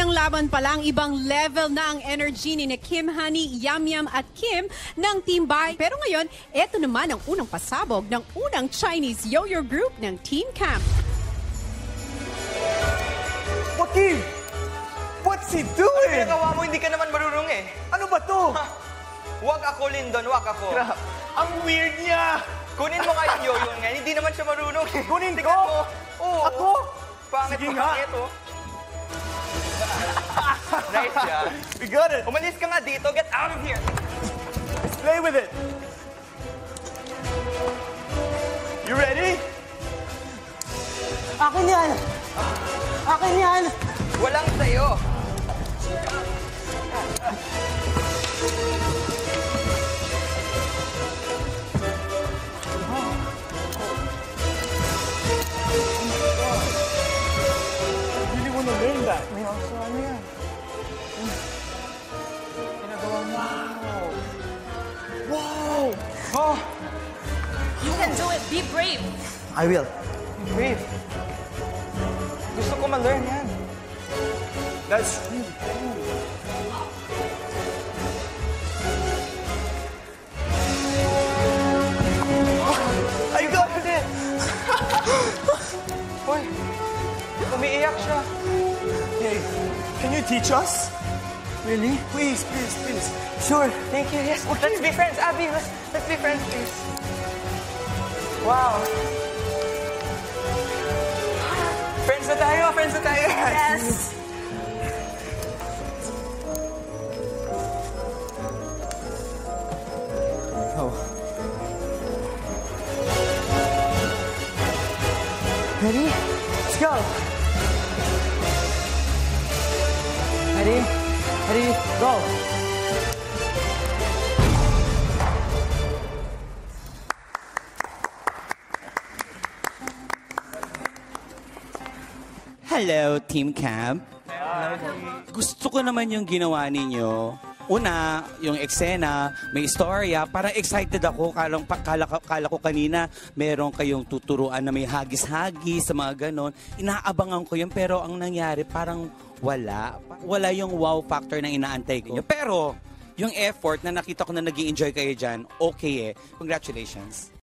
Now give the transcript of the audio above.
unang laban pa lang, ibang level na ang energy ni Kim Honey, Yam Yam at Kim ng Team Bay. Pero ngayon, eto naman ang unang pasabog ng unang Chinese yo-yo group ng Team Camp. Joaquin! What's he doing? Ano ginagawa mo? Hindi ka naman marunong eh. Ano ba to? Wag ako, Lindon. Wag ako. Ang weird niya! Kunin mo nga yung yo-yo nga. Hindi naman siya marunong eh. Kunin ko? Tingnan mo. Oo. Ako? Pangit Sige mo nga. pangit oh. Nice siya. We got it! Umalis ka nga dito. Get out of here. Let's play with it! You ready? Akin yan! Akin yan! Walang sayo. Really wanna learn that. May also ano yan? Ginagawa mo. Wow! Oh! You can do it. Be brave. I will. Brave. Gusto ko ma-learn yan. That's really cool. I got it! Hoy, umiiyak siya. Hey, can you teach us? Really? Please, please, please. Sure. Thank you, yes. Let's be friends, Abby. Let's be friends, please. Wow. Friends na tayo, friends na tayo. Yes. Oh. Ready? Let's go! Ready? Ready? Go! Hello, Team Camp. Gusto ko naman yung ginawa ninyo. Una, yung eksena, may istorya. Parang excited ako. Kala ko kanina, meron kayong tuturuan na may hagis-hagis sa mga ganon. Inaabangan ko yun, pero ang nangyari, parang wala. Wala yung wow factor na inaantay ko. Pero, yung effort na nakita ko na nag-i-enjoy kayo dyan, okay eh. Congratulations.